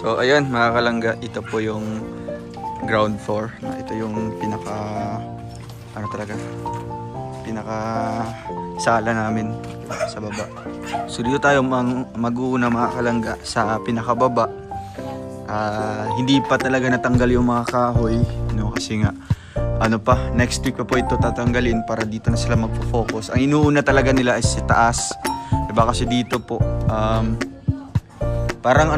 So ayan mga kalangga, ito po yung ground floor. Ito yung pinaka pinaka sala namin sa baba. So dito tayo mag-uuna mga kalangga sa pinakababa. Hindi pa talaga natanggal yung mga kahoy, no, kasi nga next week pa po ito tatanggalin para dito na sila magfo-focus. Ang inuuna talaga nila is sa taas. Diba kasi dito po parang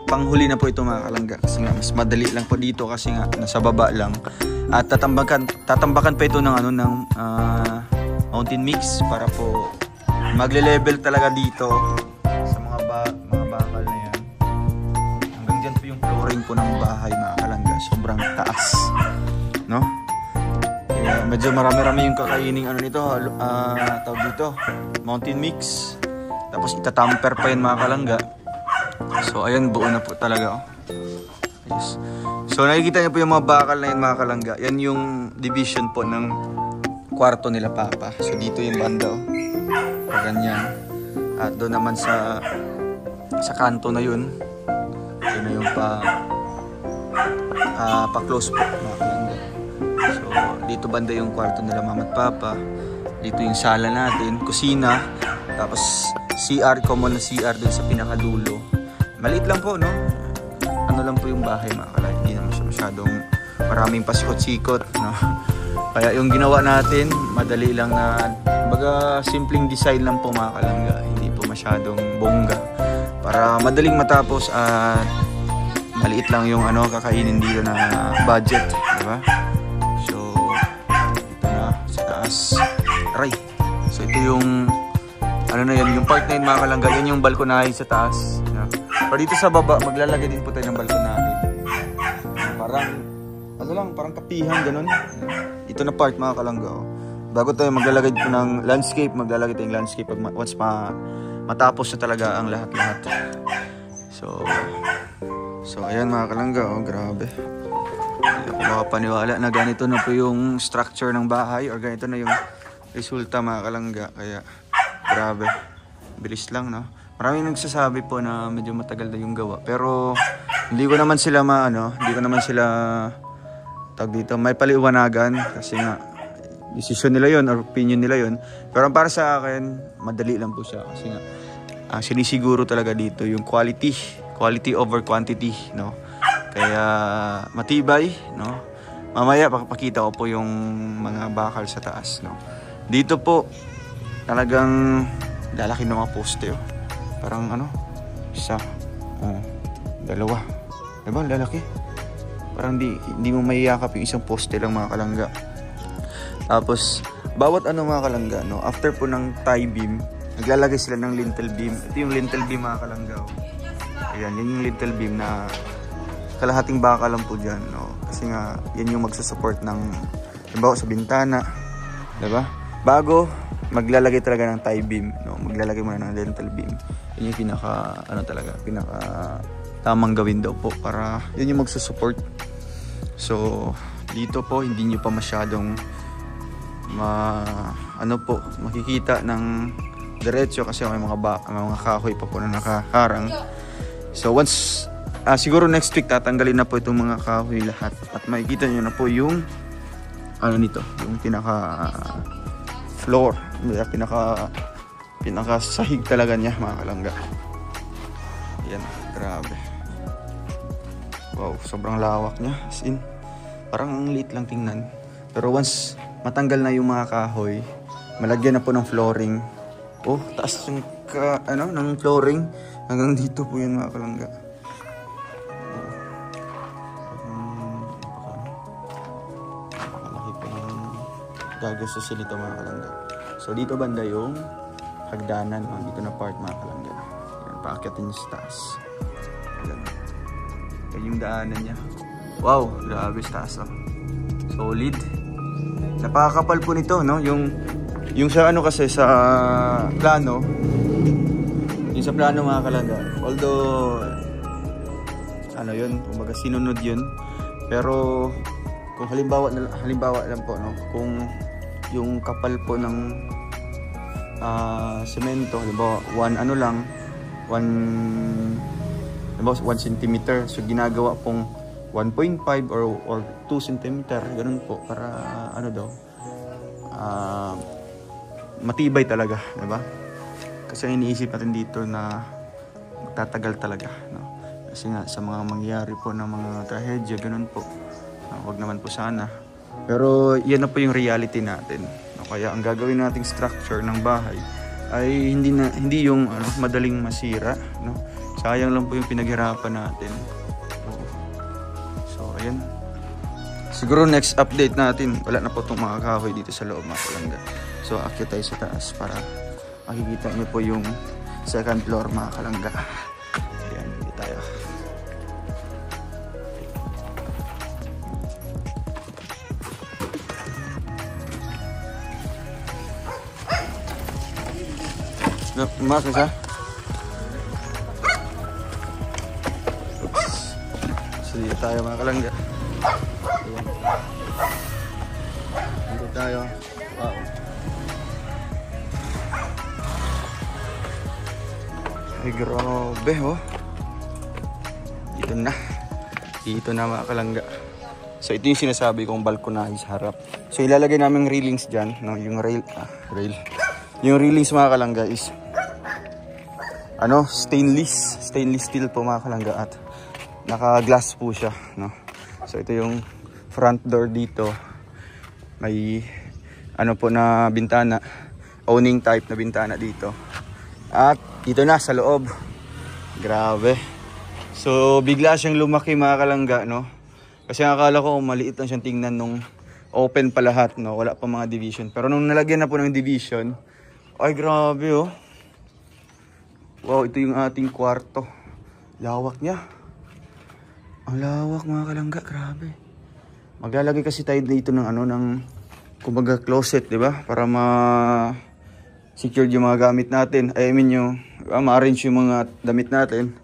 panghuli na po ito mga kalangga, kasi nga mas madali lang po dito kasi nga nasa baba lang. At tatambakan pa ito ng mountain mix para po magle-level talaga dito sa mga bakal na yan. Hanggang dyan po yung flooring po ng bahay mga kalangga, sobrang taas, no? Kaya medyo marami-rami yung kakaining nito, tawag dito, mountain mix. Tapos itatamper pa yan mga kalangga. So ayan, buo na po talaga. Yes. So nakikita niyo po yung mga bakal na yan mga kalangga. Yan yung division po ng kwarto nila papa. So dito yung banda, ganyan. At doon naman sa kanto na yun, yun na yung pa-close po mga kalangga. So dito banda yung kwarto nila mama at papa. Dito yung sala natin, kusina, tapos CR, common na CR doon sa pinakadulo. Maliit lang po, no? Lang po yung bahay mga kalangga. Hindi naman siya masyadong maraming pasikot-sikot, no? Kaya yung ginawa natin, madali lang na, baga simpleng design lang po mga kalangga. Hindi po masyadong bongga. Para madaling matapos at maliit lang yung kakainin dito na budget, di ba? So, ito na sa taas. Aray! So, ito yung yung part na yun mga kalangga. Yan yung balkonahe sa taas. Pero dito sa baba, maglalagay din po tayo ng balkonahe. Parang kapihan, ganun. Ito na part mga kalangga. Bago tayo maglalagay dito ng landscape, maglalagay tayo ng landscape once matapos na talaga ang lahat-lahat. So ayan mga kalangga, grabe. Hindi ako makapaniwala na ganito na po yung structure ng bahay or ganito na yung resulta mga kalangga. Kaya grabe, bilis lang, no? Maraming nagsasabi po na medyo matagal na yung gawa. Pero hindi ko naman sila tawag dito, may paliwanagan kasi nga decision nila yon or opinion nila yon. Pero para sa akin, madali lang po siya kasi nga sinisiguro talaga dito yung quality over quantity, no? Kaya matibay, no? Mamaya pakapakita ko po yung mga bakal sa taas, no? Dito po talagang lalaki ng mga poste, oh. Parang isa, dalawa, diba lalaki? Parang hindi mo maiyakap yung isang poste lang mga kalangga. Tapos bawat mga kalangga, no, after po ng tie beam, naglalagay sila ng lintel beam. Ito yung lintel beam mga kalangga, oh. Ayan, yan yung lintel beam na kalahating bakal lang po dyan, no? Kasi nga yan yung magsusupport ng halimbawa sa bintana, diba? Bago maglalagay talaga ng tie beam, no, maglalagay muna ng lintel beam. Yun yung pinaka tamang gawin daw po para yun yung magsusupport. So dito po hindi nyo pa masyadong makikita ng diretso kasi may mga kahoy pa po na nakaharang. So once siguro next week tatanggalin na po itong mga kahoy lahat at makikita nyo na po yung nito, yung pinaka floor, pinaka sahig talaga niya mga kalangga. Yan, grabe. Wow, sobrang lawak niya. As in, parang ang liit lang tingnan. Pero once matanggal na yung mga kahoy, malagyan na po ng flooring. Oh, taas yung ng flooring. Hanggang dito po yan mga kalangga. Napakalaki po ng gagastusin dito mga kalangga. So dito banda yung hagdanan, dito na part mga kalangga. Yan, paakyatin niya sa taas. Yan yung daanan niya. Wow, grabe sa taas, oh. Solid. Napakakapal po nito, no? Yung sa kasi sa plano, yung sa plano mga kalangga, although yun, kumbaga sinunod yun, pero kung halimbawa lang po, no, kung yung kapal po ng semento, halimbawa 1 centimeter. So ginagawa pong 1.5 or 2 centimeter, ganun po, para ano daw, matibay talaga, diba? Kasi iniisip natin dito na magtatagal talaga, no? Kasi nga sa mga mangyayari po ng mga trahedya, ganun po. Wag naman po sana. Pero yan na po yung reality natin. No? Kaya ang gagawin nating structure ng bahay ay hindi yung madaling masira, no? Sayang lang po yung pinaghirapan natin. So ayan. Siguro next update natin, wala na po itong mga kahoy dito sa loob, mga kalangga. So akyat tayo sa taas para makikita niyo po yung second floor, mga kalangga. Ayan, dito tayo. Mas isa? Oops. So dito tayo, mga kalangga. Ayan. Dito tayo. Wow. Ay, grabe, oh. Dito na. Dito na, mga kalangga. So, ito yung sinasabi kong balkonahe sa harap. So, ilalagay namin railings dyan. No? Yung rail. Yung railings, mga kalangga, is stainless steel po, mga kalangga. At naka-glass po siya. No? So, ito yung front door dito. May po na bintana. Owning type na bintana dito. At dito na sa loob. Grabe. So bigla siyang lumaki, mga kalangga, no? Kasi akala ko maliit lang siyang tingnan nung open pa lahat, no? Wala pa mga division. Pero nung nalagyan na po ng division, ay grabe, oh. Wow, ito yung ating kwarto. Lawak niya. Ang lawak, mga kalangga, grabe. Maglalagay kasi tayo dito ng kumbaga closet, 'di ba? Para secured yung mga gamit natin. I mean yung ma-arrange yung mga damit natin.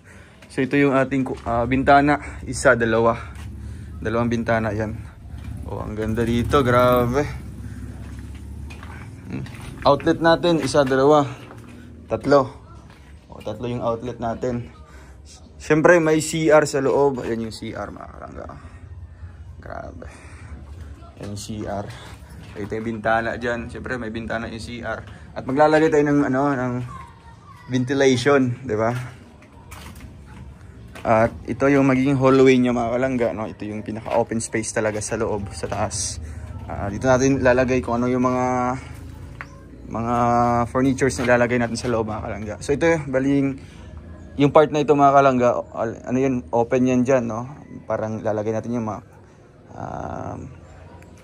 So ito yung ating bintana. Isa, dalawang bintana yan. Oh, ang ganda dito, grabe. Outlet natin, isa, dalawa, tatlo. Oh, tatlo yung outlet natin. Siyempre may CR sa loob. Ayan yung CR, mga kalangga. Grabe. Ayan yung CR. Ito yung bintana dyan. Siyempre may bintana yung CR. At maglalagay tayo ng ventilation, di ba? At ito yung magiging hallway niya, mga kalangga, no? Ito yung pinaka open space talaga sa loob, sa taas. Dito natin lalagay kung ano yung mga furnitures na lalagay natin sa loob, mga kalangga. So ito yung part na ito, mga kalangga, open yan dyan, no? Parang lalagay natin yung mga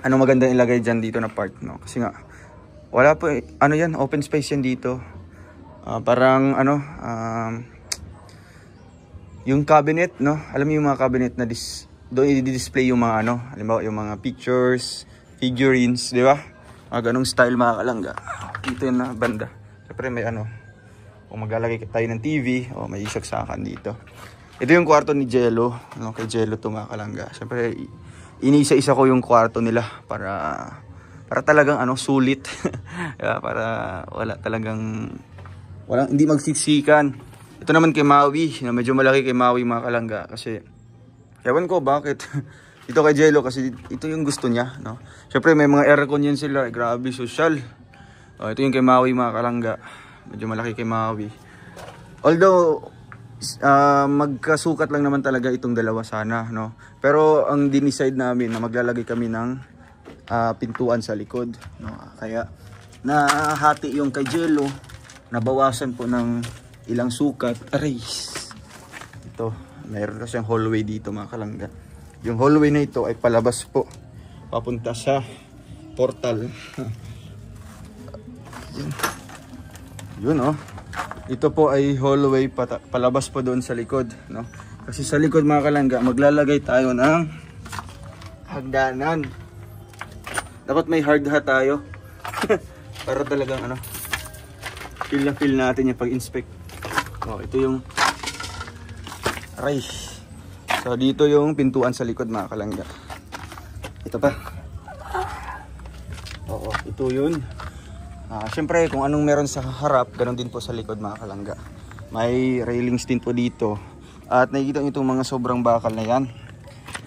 anong maganda ilagay dyan dito na part, no? Kasi nga wala po, yan, open space yan dito. Parang yung cabinet, no? Alam mo yung mga cabinet na doon i-display yung mga halimbawa yung mga pictures, figurines, di ba? Ganong style, mga kalangga. Dito yun na banda. Siyempre may kung maglalagay tayo ng TV, may isaksakan dito. Ito yung kwarto ni Jello, kay Jello to, mga kalangga. Siyempre iniisa-isa ko yung kwarto nila para talagang sulit. Para hindi magsiksikan. Ito naman kay Maui, na medyo malaki kay Maui, mga kalangga, kasi ewan ko bakit. Ito kay Jello kasi ito yung gusto niya, no? Syempre may mga aircon yan sila, grabe social. Ito yung kay Maui, mga kalangga. Medyo malaki kay Maui. Although magkasukat lang naman talaga itong dalawa sana, no? Pero ang dinicide namin na maglalagay kami ng pintuan sa likod, no? Kaya nahati yung kay Jello, nabawasan po ng ilang sukat. Aray, ito, mayroon kasi yung hallway dito, mga kalangga. Yung hallway na ito ay palabas po, papunta sa portal. Yun, oh. Ito po ay hallway palabas po doon sa likod, no? Kasi sa likod, mga kalangga, maglalagay tayo ng hagdanan. Dapat may hard hat tayo. Para talagang feel na feel natin yung pag-inspect. Ito yung race. So dito yung pintuan sa likod, mga kalangga. Ito pa. Ito yun. Siyempre kung anong meron sa harap, ganun din po sa likod, mga kalangga. May railings din po dito. At nakikita nyo itong mga sobrang bakal na yan.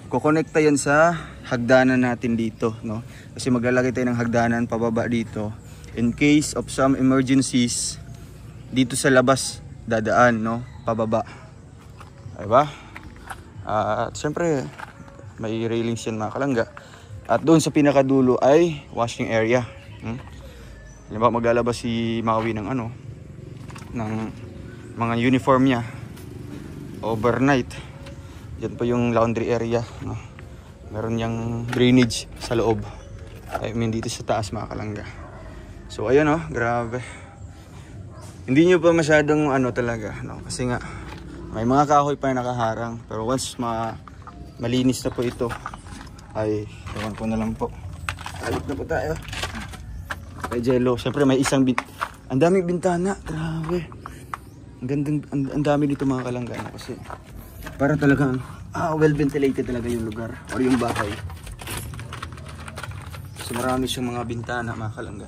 Kukonekta yan sa hagdanan natin dito, no? Kasi maglalagay tayo ng hagdanan pababa dito. In case of some emergencies, dito sa labas dadaan, no? Pababa. Diba? At syempre, may railings yan mga kalangga. At doon sa pinakadulo ay washing area. Halimbawa maglalabas si Maui ng ano, ng mga uniform niya overnight. Diyan po yung laundry area, no? Meron niyang drainage sa loob. I mean dito sa taas mga kalangga. So ayun, oh, grabe. Hindi nyo pa masyadong ano talaga, no? Kasi nga may mga kahoy pa na nakaharang. Pero once malinis na po ito, ay ewan ko na lang po. Alit na po tayo. May jello. Siyempre may isang ang daming bintana. Grabe. Ang dami dito mga kalangga, no? Kasi para talagang well ventilated talaga yung lugar or yung bahay. So marami siyang mga bintana mga kalangga.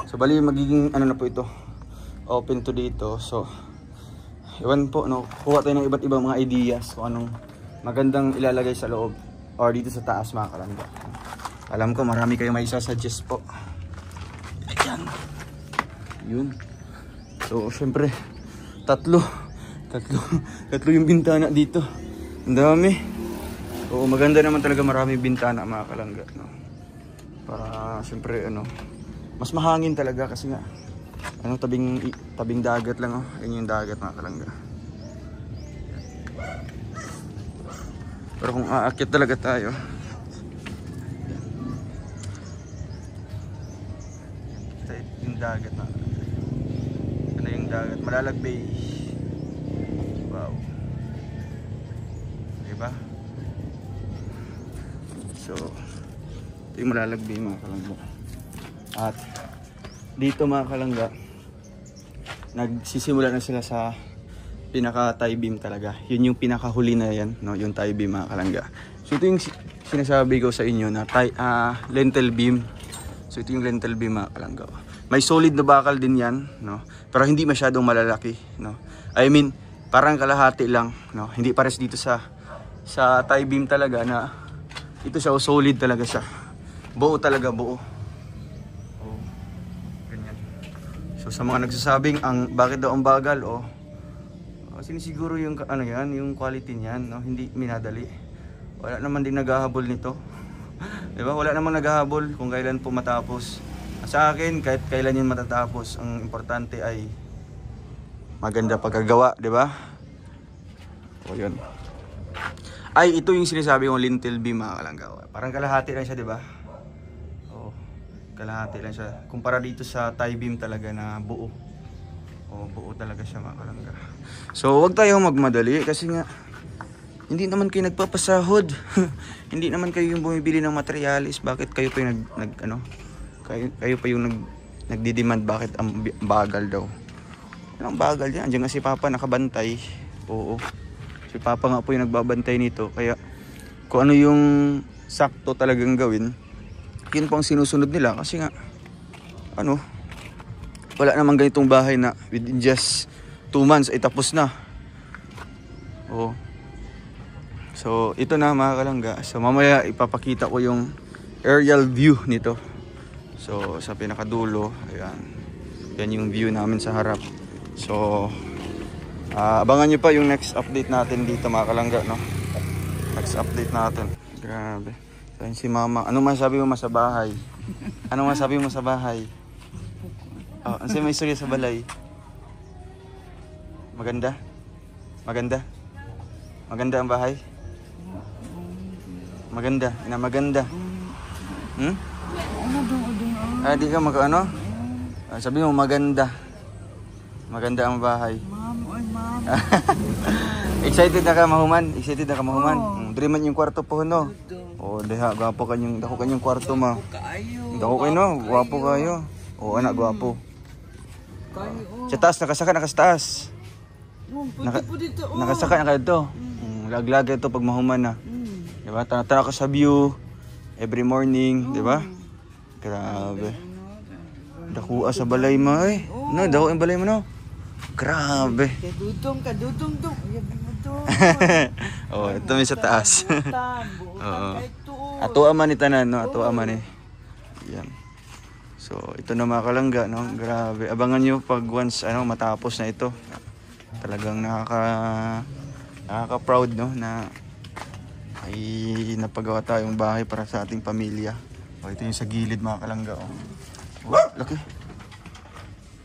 So bali magiging ano na po ito, open to dito. So iwan po, no, kuha tayo ng iba't ibang mga ideas kung anong magandang ilalagay sa loob or dito sa taas mga kalangga. Alam ko marami kayong may isasuggest po. Ayan. Yun. So syempre tatlo yung bintana dito. Ang dami. Oo, maganda naman talaga, maraming bintana mga kalangga, no? Para syempre ano, mas mahangin talaga kasi nga ano, tabing dagat lang, oh. Yun yung dagat mga kalangga. Pero kung aakyat talaga tayo, yung dagat mga kalangga. Ano yung dagat, Malalag Bay. Wow. Diba? So ito yung Malalag Bay mga kalangga. At dito mga kalangga, nagsisimula na sila sa pinaka tie beam talaga. Yun yung pinakahuli na yan, no? Yung tie beam mga kalangga. So ito yung sinasabi ko sa inyo na lentil beam. So ito yung lentil beam mga kalangga. May solid na bakal din yan, no? Pero hindi masyadong malalaki, no? I mean, parang kalahati lang, no? Hindi pares dito sa tie beam talaga na ito siya, solid talaga siya. Buo talaga, buo. Oh, ganyan. So sa mga nagsasabing bakit daw ang bagal, sinisiguro yung ano yan, yung quality niyan, no? Hindi minadali. Wala naman din naghahabol nito. 'Di ba? Wala namang naghahabol kung kailan po matapos. Sa akin, kahit kailan yun matatapos, ang importante ay maganda pagkagawa, 'di ba? O yun. Ay, ito yung sinasabi kong lintel beam mga kalangga. Parang kalahati lang siya, 'di ba? Oh, kalahati lang siya kumpara dito sa tie beam talaga na buo. Oh, buo talaga siya mga kalangga. So, wag tayong magmadali kasi nga hindi naman kayo nagpapasahod. Hindi naman kayo yung bumibili ng materialis. Bakit kayo pa yung kayo pa yung nagdi-demand bakit ang bagal daw? Ang bagal yan. Andiyan nga si Papa nakabantay. Oo. Si Papa nga po yung nagbabantay nito. Kaya kung ano yung sakto talagang gawin, yun po ang sinusunod nila. Kasi nga, wala namang ganitong bahay na within just 2 months ay tapos na. Oo. So, ito na mga kalangga. So, mamaya ipapakita ko yung aerial view nito. So, sa pinakadulo, ayan. Yan yung view namin sa harap. So, abangan nyo pa yung next update natin dito mga kalangga, no? Next update natin. Grabe. So, si Mama. Anong masabi mo sa bahay? Anong masabi mo sa bahay? Oh, ano may istorya sa balay? Maganda? Maganda? Maganda ang bahay? Maganda? Maganda? Di ka magkaano? Sabi mo maganda. Maganda ang bahay. Excited na ka mahuman? Excited na ka mahuman? Dreaman yung kwarto po, no? Oh, deha, gwapo kanyang kwarto, ma. Dako kayo, no? Gwapo kayo. Oh, anak, gwapo. Sa taas, nakasaka sa taas. Nakasaka na kayo ito. Laglag ito pag mahuman na. Diba? Tara ka sa view every morning, diba? Grabe. Dakuha sa balay mo eh. No, dako yung balay mo no. Grabe. Kadudong dong. Oh, ito may sa taas. Oo. Oo. Ato aman ni tanan no, ato aman eh. Yan. So, ito na mga kalangga no. Grabe. Abangan nyo pag once matapos na ito. Talagang nakaka-proud no na ay napagawa tayong bahay para sa ating pamilya. O, ito yung sa gilid mga kalangga. Oh. Oh, laki.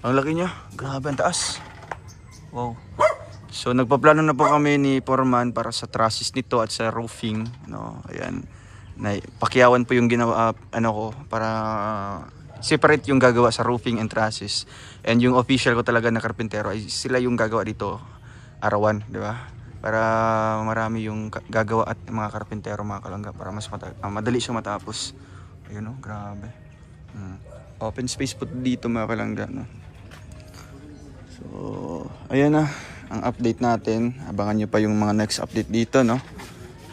Ang laki niya. Grabe, ang taas. Wow. So, nagpaplano na po kami ni Foreman para sa trusses nito at sa roofing. No? Ayan. Pakyawan po yung ginawa, ko, para separate yung gagawa sa roofing and trusses. And yung official ko talaga na karpintero, ay sila yung gagawa dito. Arawan, di ba? Para marami yung gagawa at mga karpintero, mga kalangga, para mas madali siya matapos. Ayun o, grabe. Open space po dito mga kalangga. No? So, ayan na ang update natin. Abangan nyo pa yung mga next update dito. No?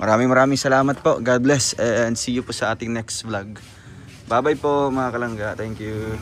Maraming salamat po. God bless and see you po sa ating next vlog. Bye bye po mga kalangga. Thank you.